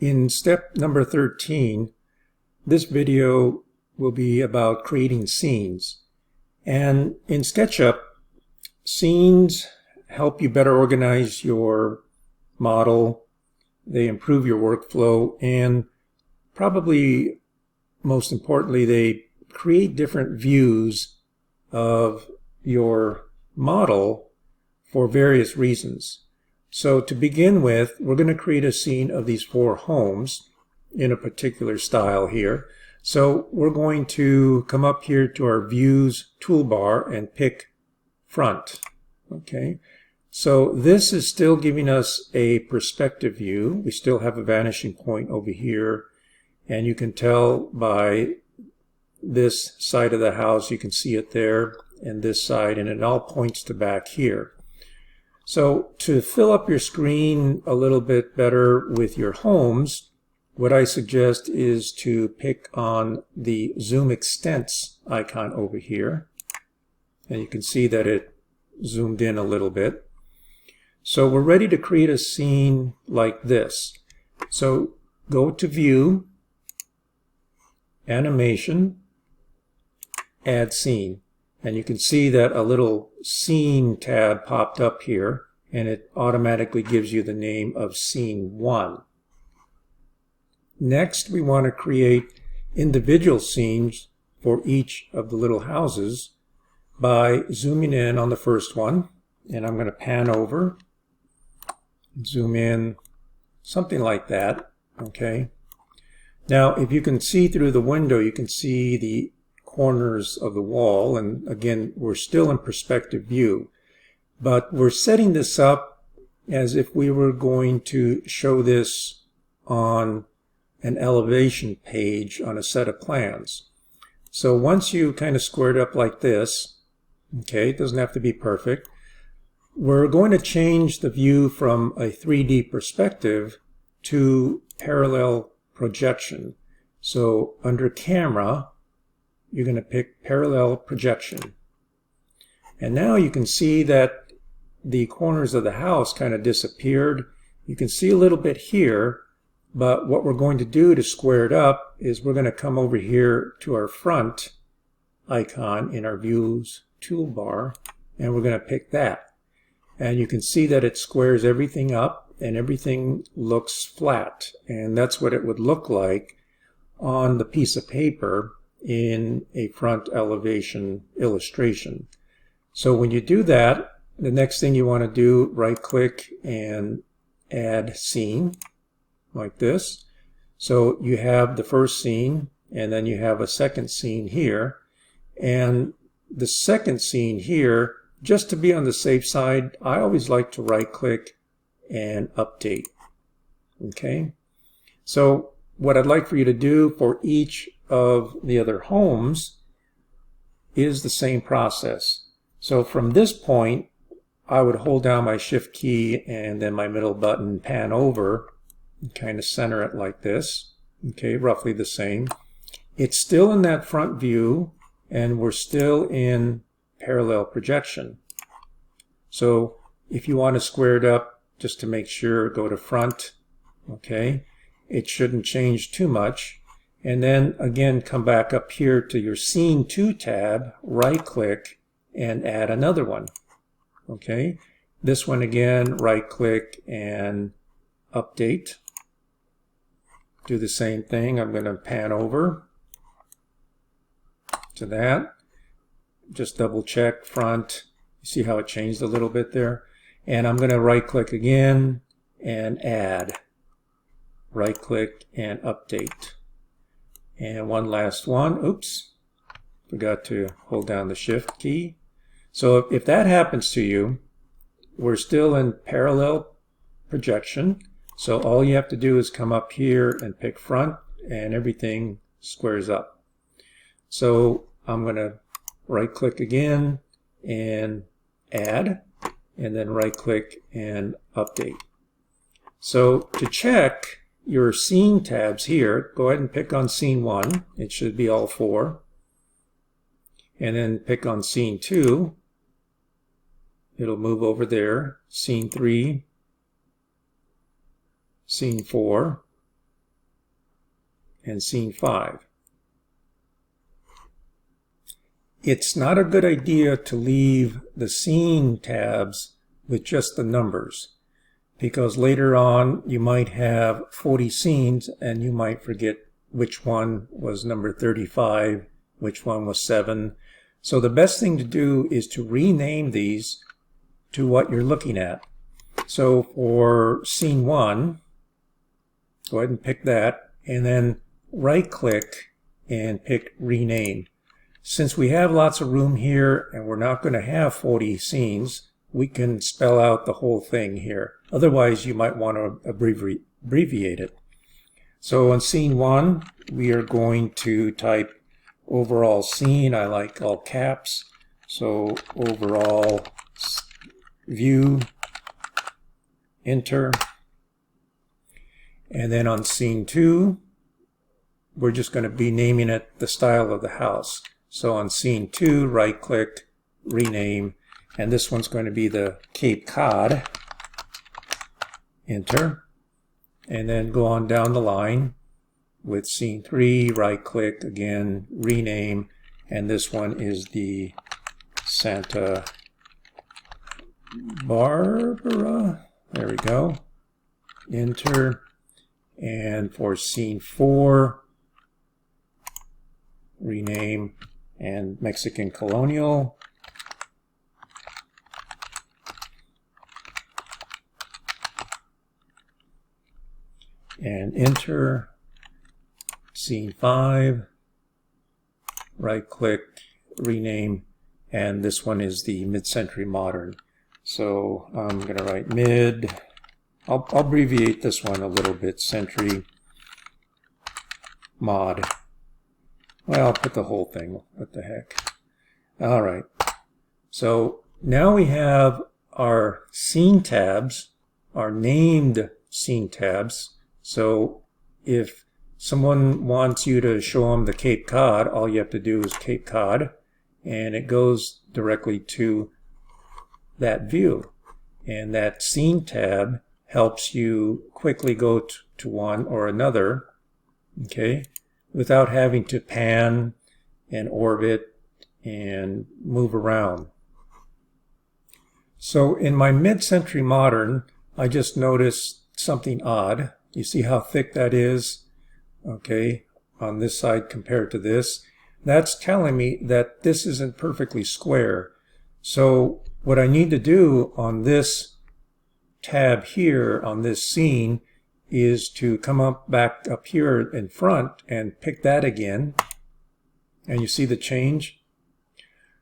In step number 13, this video will be about creating scenes. And in SketchUp, scenes help you better organize your model. They improve your workflow, and probably most importantly, they create different views of your model for various reasons. So to begin with, we're going to create a scene of these 4 homes in a particular style here. So we're going to come up here to our Views toolbar and pick Front. Okay, so this is still giving us a perspective view. We still have a vanishing point over here, and you can tell by this side of the house, you can see it there, and this side, and it all points to back here. So to fill up your screen a little bit better with your homes, what I suggest is to pick on the Zoom Extents icon over here. And you can see that it zoomed in a little bit. So we're ready to create a scene like this. So go to View, Animation, Add Scene. And you can see that a little Scene tab popped up here, and it automatically gives you the name of Scene 1. Next, we want to create individual scenes for each of the little houses by zooming in on the first one. And I'm going to pan over, zoom in, something like that. Okay. Now, if you can see through the window, you can see the corners of the wall, and again, we're still in perspective view, but we're setting this up as if we were going to show this on an elevation page on a set of plans. So once you kind of square it up like this, okay, it doesn't have to be perfect, we're going to change the view from a 3D perspective to parallel projection. So under Camera, you're going to pick Parallel Projection. And now you can see that the corners of the house kind of disappeared. You can see a little bit here, but what we're going to do to square it up is we're going to come over here to our Front icon in our Views toolbar, and we're going to pick that. And you can see that it squares everything up and everything looks flat. And that's what it would look like on the piece of paper in a front elevation illustration. So when you do that, the next thing you want to do, right click and add scene like this. So you have the first scene, and then you have a second scene here, and the second scene here, just to be on the safe side, I always like to right click and update. Okay, so what I'd like for you to do for each of the other homes is the same process. So from this point, I would hold down my Shift key and then my middle button, pan over, and kind of center it like this. Okay, roughly the same. It's still in that front view, and we're still in parallel projection. So if you want to square it up, just to make sure, go to Front. Okay, it shouldn't change too much. And then again, come back up here to your Scene 2 tab, right click, and add another one. Okay, this one again, right click and update. Do the same thing. I'm going to pan over to that. Just double check Front. You see how it changed a little bit there? And I'm going to right click again and add. Right click and update. And one last one. Oops, forgot to hold down the Shift key. So if that happens to you, we're still in parallel projection. So all you have to do is come up here and pick Front, and everything squares up. So I'm going to right click again and add, and then right click and update. So to check your scene tabs here, go ahead and pick on Scene 1. It should be all 4. And then pick on Scene 2. It'll move over there. Scene 3. Scene 4. and scene 5. It's not a good idea to leave the scene tabs with just the numbers, because later on you might have 40 scenes and you might forget which one was number 35, which one was 7. So the best thing to do is to rename these to what you're looking at. So for scene 1, go ahead and pick that, and then right click and pick rename. Since we have lots of room here and we're not going to have 40 scenes, we can spell out the whole thing here. Otherwise, you might want to abbreviate it. So on scene 1, we are going to type overall scene. I like all caps. So overall view, enter. And then on scene 2, we're just going to be naming it the style of the house. So on scene 2, right click, rename, and this one's going to be the Cape Cod, enter, and then go on down the line with scene 3, right click, again, rename, and this one is the Santa Barbara, there we go, enter, and for scene 4, rename, and Mexican Colonial. And enter. Scene 5. Right click, rename, and this one is the Mid-Century Modern. So I'm going to write mid. I'll abbreviate this one a little bit. Century Mod. Well, I'll put the whole thing. What the heck. All right. So now we have our scene tabs, our named scene tabs. So if someone wants you to show them the Cape Cod, all you have to do is Cape Cod, and it goes directly to that view. And that scene tab helps you quickly go to one or another, okay, without having to pan and orbit and move around. So in my Mid-Century Modern, I just noticed something odd. You see how thick that is, okay, on this side compared to this? That's telling me that this isn't perfectly square. So what I need to do on this tab here, on this scene, is to come back up here in front and pick that again. And you see the change?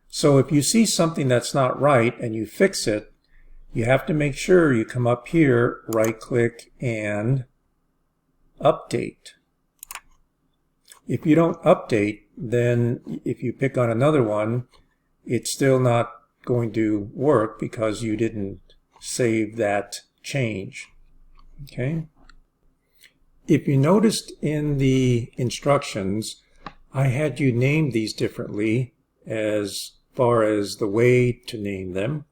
So if you see something that's not right and you fix it, you have to make sure you come up here, right click, and update. If you don't update, then if you pick on another one, it's still not going to work because you didn't save that change. Okay? If you noticed in the instructions, I had you name these differently as far as the way to name them.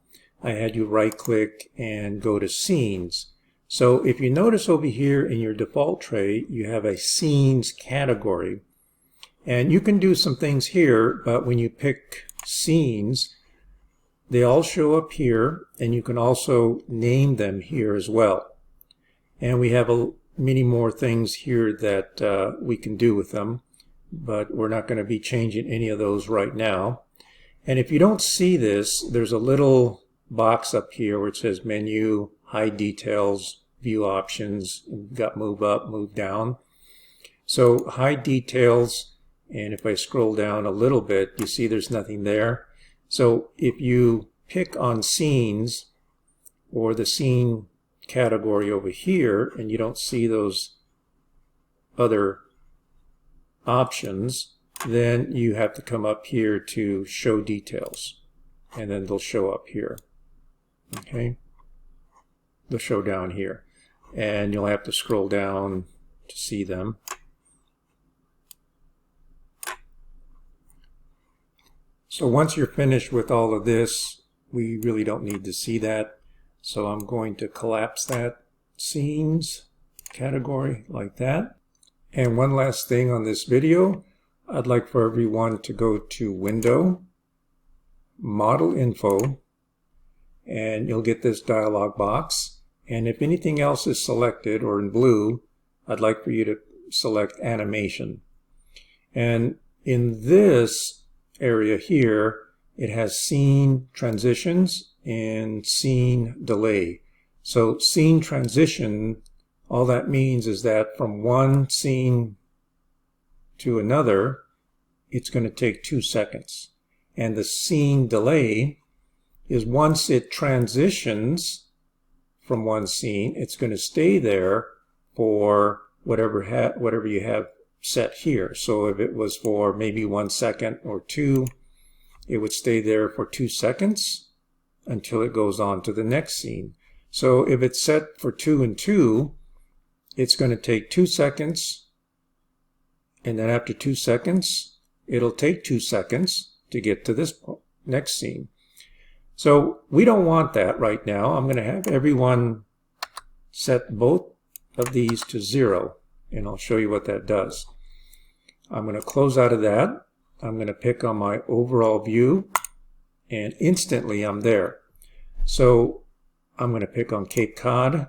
I had you right click and go to scenes. So if you notice over here in your default tray, you have a scenes category. And you can do some things here, but when you pick scenes, they all show up here, and you can also name them here as well. And we have many more things here that we can do with them, but we're not going to be changing any of those right now. And if you don't see this, there's a little box up here where it says menu, hide details, view options, and got move up, move down. So hide details, and if I scroll down a little bit, you see there's nothing there. So if you pick on scenes or the scene category over here and you don't see those other options, then you have to come up here to show details, and then they'll show up here. Okay, they'll show down here, and you'll have to scroll down to see them. So once you're finished with all of this, we really don't need to see that. So I'm going to collapse that scenes category like that. And one last thing on this video, I'd like for everyone to go to Window, Model Info, and you'll get this dialog box. And if anything else is selected or in blue, I'd like for you to select Animation. And in this area here, it has Scene Transitions and Scene Delay. So Scene Transition, all that means is that from one scene to another, it's going to take 2 seconds. And the Scene Delay is once it transitions from one scene, it's going to stay there for whatever you have set here. So if it was for maybe 1 second or 2, it would stay there for 2 seconds until it goes on to the next scene. So if it's set for 2 and 2, it's going to take 2 seconds, and then after 2 seconds, it'll take 2 seconds to get to this next scene. So we don't want that right now. I'm going to have everyone set both of these to 0, and I'll show you what that does. I'm going to close out of that. I'm going to pick on my overall view, and instantly I'm there. So I'm going to pick on Cape Cod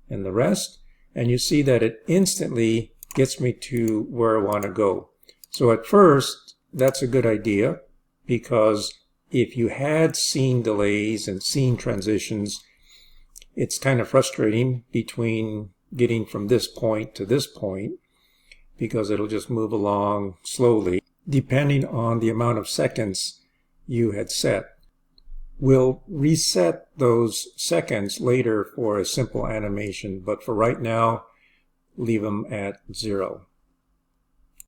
and the rest, and you see that it instantly gets me to where I want to go. So at first, that's a good idea, because if you had scene delays and scene transitions, it's kind of frustrating between getting from this point to this point, because it'll just move along slowly, depending on the amount of seconds you had set. We'll reset those seconds later for a simple animation, but for right now, leave them at 0.